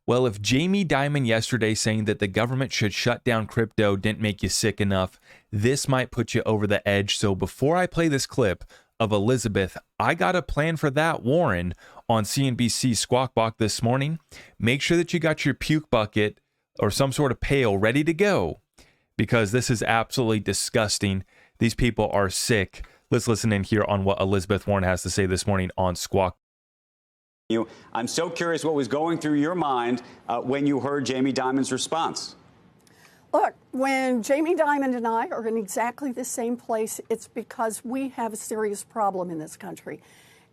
Well, if Jamie Dimon yesterday saying that the government should shut down crypto didn't make you sick enough, this might put you over the edge. So before I play this clip of Elizabeth, I got a plan for that, Warren, on CNBC Squawk Box this morning. Make sure that you got your puke bucket or some sort of pail ready to go, because this is absolutely disgusting. These people are sick. Let's listen in here on what Elizabeth Warren has to say this morning on Squawk. I'm so curious what was going through your mind when you heard Jamie Dimon's response. Look, when Jamie Dimon and I are in exactly the same place, it's because we have a serious problem in this country.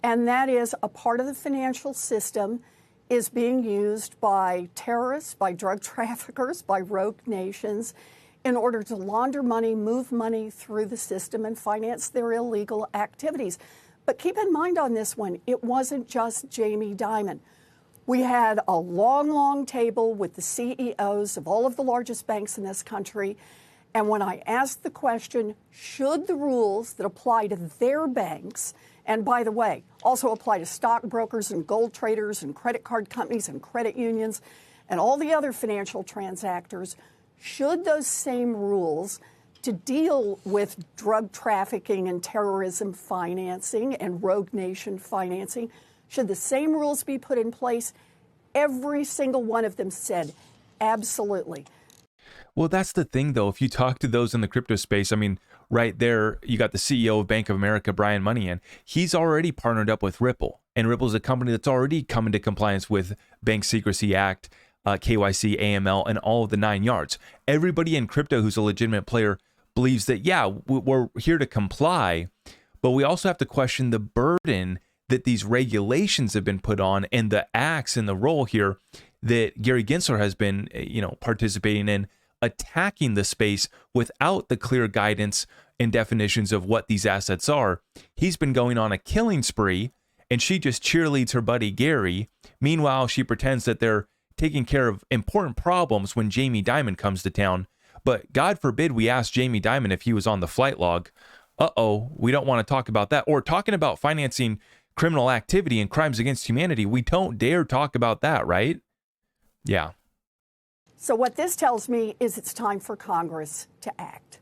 And that is a part of the financial system is being used by terrorists, by drug traffickers, by rogue nations in order to launder money, move money through the system and finance their illegal activities. But keep in mind on this one, it wasn't just Jamie Dimon. We had a long, long table with the CEOs of all of the largest banks in this country. And when I asked the question, should the rules that apply to their banks, and by the way, also apply to stockbrokers and gold traders and credit card companies and credit unions and all the other financial transactors, should those same rules to deal with drug trafficking and terrorism financing and rogue nation financing, should the same rules be put in place? Every single one of them said, absolutely. Well, that's the thing, though. If you talk to those in the crypto space, I mean, right there, you got the CEO of Bank of America, Brian Moynihan. He's already partnered up with Ripple. And Ripple is a company that's already come into compliance with Bank Secrecy Act, KYC, AML, and all of the 9 yards. Everybody in crypto who's a legitimate player believes that, yeah, we're here to comply, but we also have to question the burden that these regulations have been put on and the acts and the role here that Gary Gensler has been, participating in, attacking the space without the clear guidance and definitions of what these assets are. He's been going on a killing spree, and she just cheerleads her buddy Gary. Meanwhile, she pretends that they're taking care of important problems when Jamie Dimon comes to town. But God forbid we ask Jamie Dimon if he was on the flight log. We don't want to talk about that. Or talking about financing criminal activity and crimes against humanity. We don't dare talk about that, right? Yeah. So what this tells me is it's time for Congress to act.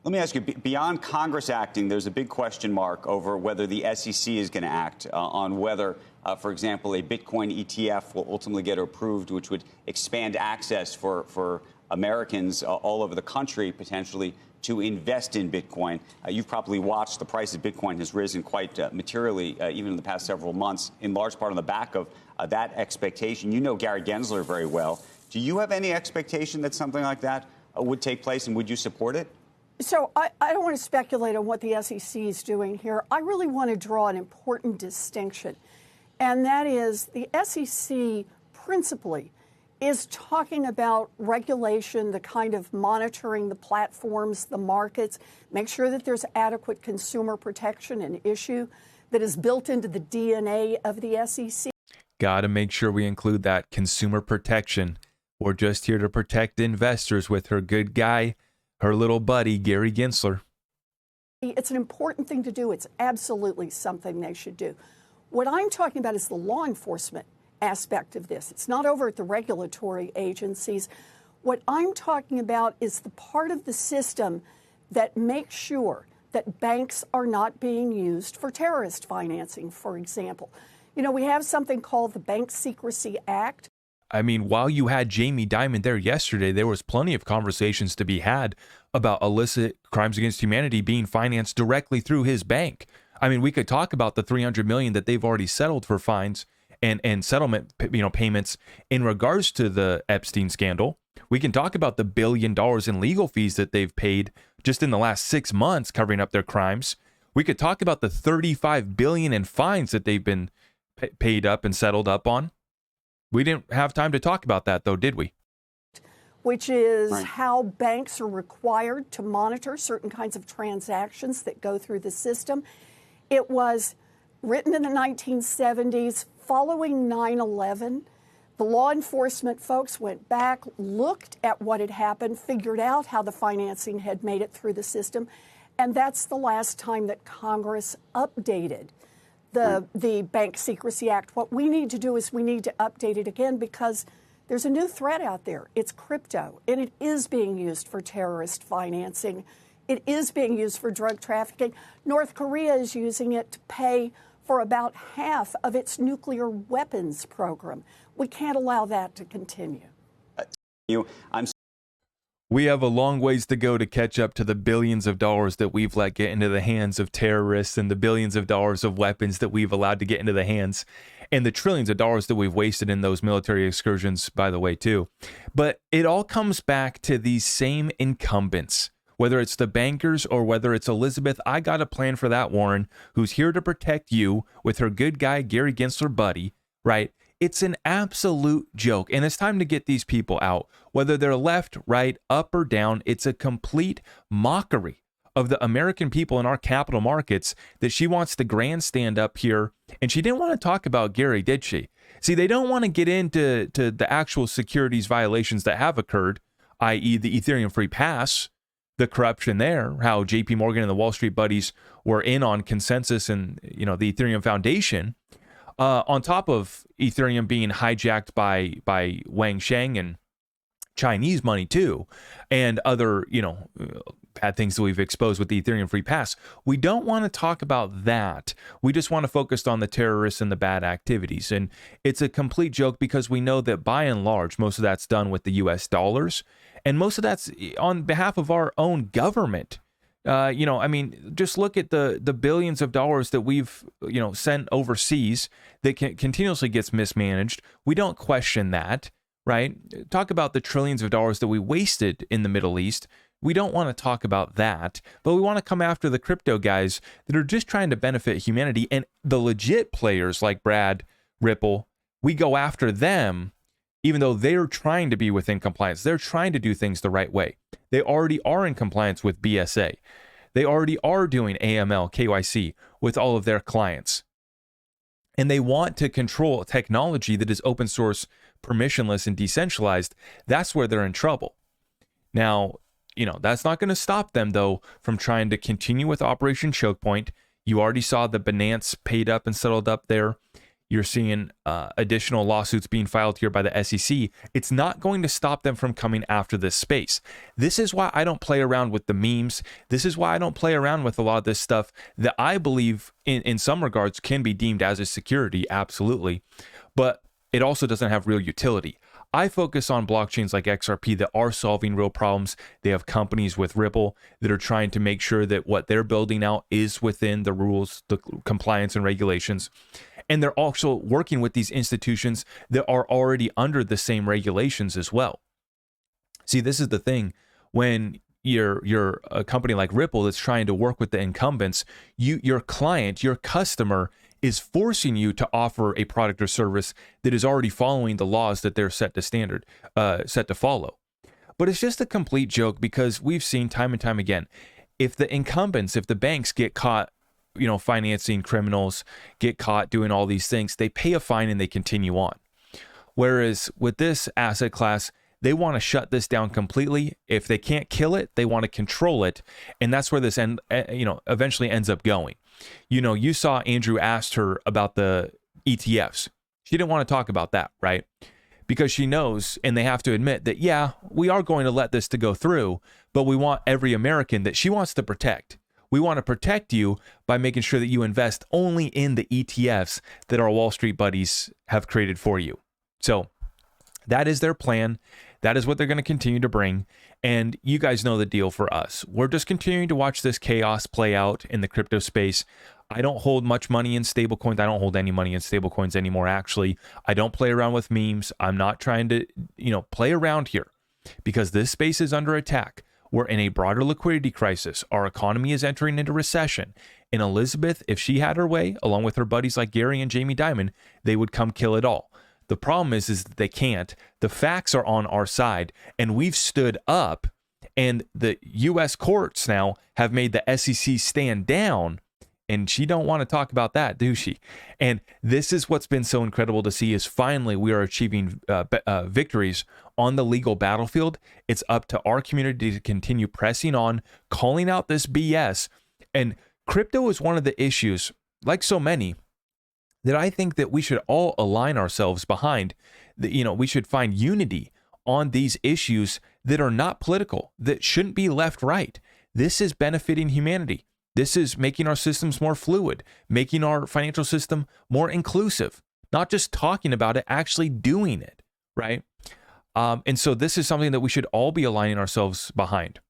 Let me ask you, beyond Congress acting, there's a big question mark over whether the SEC is going to act on whether, for example, a Bitcoin ETF will ultimately get approved, which would expand access for Americans all over the country, potentially, to invest in Bitcoin. You've probably watched the price of Bitcoin has risen quite materially, even in the past several months, in large part on the back of that expectation. You know Gary Gensler very well. Do you have any expectation that something like that would take place, and would you support it? So I don't want to speculate on what the SEC is doing here. I really want to draw an important distinction, and that is the SEC principally is talking about regulation, the kind of monitoring the platforms, the markets, make sure that there's adequate consumer protection, an issue that is built into the DNA of the SEC. Got to make sure we include that consumer protection. We're just here to protect investors with her good guy, her little buddy, Gary Gensler. It's an important thing to do. It's absolutely something they should do. What I'm talking about is the law enforcement aspect of this. It's not over at the regulatory agencies. What I'm talking about is the part of the system that makes sure that banks are not being used for terrorist financing, for example. You know, we have something called the Bank Secrecy Act. I mean, while you had Jamie Dimon there yesterday, there was plenty of conversations to be had about illicit crimes against humanity being financed directly through his bank. I mean, we could talk about the $300 million that they've already settled for fines and settlement, payments in regards to the Epstein scandal. We can talk about the $1 billion in legal fees that they've paid just in the last 6 months covering up their crimes. We could talk about the $35 billion in fines that they've been paid up and settled up on. We didn't have time to talk about that, though, did we? Which is how banks are required to monitor certain kinds of transactions that go through the system. It was written in the 1970s following 9/11. The law enforcement folks went back, looked at what had happened, figured out how the financing had made it through the system, and that's the last time that Congress updated the Bank Secrecy Act. What we need to do is we need to update it again because There's a new threat out there. It's crypto, and it is being used for terrorist financing. It is being used for drug trafficking. North Korea is using it to pay for about half of its nuclear weapons program. We can't allow that to continue. We have a long ways to go to catch up to the billions of dollars that we've let get into the hands of terrorists and the billions of dollars of weapons that we've allowed to get into the hands and the trillions of dollars that we've wasted in those military excursions, by the way, too. But it all comes back to these same incumbents, whether it's the bankers or whether it's Elizabeth. I got a plan for that, Warren, who's here to protect you with her good guy, Gary Gensler buddy, right? It's an absolute joke, and it's time to get these people out. Whether they're left, right, up, or down, it's a complete mockery of the American people in our capital markets that she wants to grandstand up here. And she didn't want to talk about Gary, did she? See, they don't want to get into the actual securities violations that have occurred, i.e. the Ethereum free pass, the corruption there, how JP Morgan and the Wall Street buddies were in on consensus and, the Ethereum Foundation. On top of Ethereum being hijacked by Wang Sheng and Chinese money too, and other, bad things that we've exposed with the Ethereum free pass. We don't want to talk about that. We just want to focus on the terrorists and the bad activities. And it's a complete joke because we know that by and large, most of that's done with the US dollars, and most of that's on behalf of our own government. Just look at the billions of dollars that we've, sent overseas that continuously gets mismanaged. We don't question that, right? Talk about the trillions of dollars that we wasted in the Middle East. We don't want to talk about that, but we want to come after the crypto guys that are just trying to benefit humanity. And the legit players like Brad, Ripple, we go after them, even though they're trying to be within compliance. They're trying to do things the right way. They already are in compliance with BSA. They already are doing AML, KYC with all of their clients. And they want to control technology that is open source, permissionless, and decentralized. That's where they're in trouble. Now, that's not going to stop them, though, from trying to continue with Operation Choke Point. You already saw the Binance paid up and settled up there. You're seeing additional lawsuits being filed here by the SEC. It's not going to stop them from coming after this space. This is why I don't play around with the memes. This is why I don't play around with a lot of this stuff that I believe in some regards can be deemed as a security, absolutely. But it also doesn't have real utility. I focus on blockchains like XRP that are solving real problems. They have companies with Ripple that are trying to make sure that what they're building out is within the rules, the compliance and regulations. And they're also working with these institutions that are already under the same regulations as well. See, this is the thing. When you're a company like Ripple that's trying to work with the incumbents, your client, your customer is forcing you to offer a product or service that is already following the laws that they're set to follow. But it's just a complete joke because we've seen time and time again, if the banks get caught, financing criminals, get caught doing all these things, they pay a fine and they continue on. Whereas with this asset class, they want to shut this down completely. If they can't kill it, they want to control it. And that's where this eventually ends up going. You saw Andrew asked her about the ETFs. She didn't want to talk about that, right? Because she knows, and they have to admit that, yeah, we are going to let this to go through, but we want every American that she wants to protect. We want to protect you by making sure that you invest only in the ETFs that our Wall Street buddies have created for you. So that is their plan. That is what they're going to continue to bring. And you guys know the deal for us. We're just continuing to watch this chaos play out in the crypto space. I don't hold much money in stablecoins. I don't hold any money in stablecoins anymore, actually. I don't play around with memes. I'm not trying to, play around here because this space is under attack. We're in a broader liquidity crisis. Our economy is entering into recession. And Elizabeth, if she had her way, along with her buddies like Gary and Jamie Dimon, they would come kill it all. The problem is that they can't. The facts are on our side, and we've stood up, and the U.S. courts now have made the SEC stand down, and she don't want to talk about that, do she? And this is what's been so incredible to see is finally we are achieving victories on the legal battlefield. It's up to our community to continue pressing on, calling out this BS. And crypto is one of the issues, like so many, that I think that we should all align ourselves behind, we should find unity on these issues that are not political, that shouldn't be left right. This is benefiting humanity. This is making our systems more fluid, making our financial system more inclusive, not just talking about it, actually doing it, right? And so this is something that we should all be aligning ourselves behind.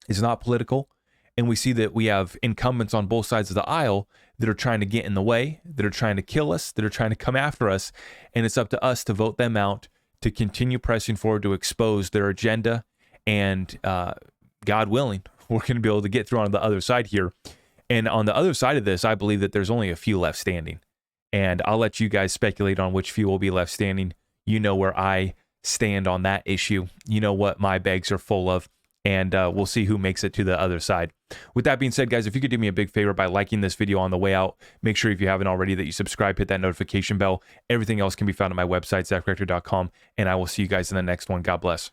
It's not political. And we see that we have incumbents on both sides of the aisle that are trying to get in the way, that are trying to kill us, that are trying to come after us. And it's up to us to vote them out, to continue pressing forward, to expose their agenda. And God willing, we're going to be able to get through on the other side here. And on the other side of this, I believe that there's only a few left standing. And I'll let you guys speculate on which few will be left standing. You know where I stand on that issue. You know what my bags are full of. And we'll see who makes it to the other side. With that being said, guys, if you could do me a big favor by liking this video on the way out, make sure if you haven't already that you subscribe, hit that notification bell. Everything else can be found on my website, ZachRector.com, and I will see you guys in the next one. God bless.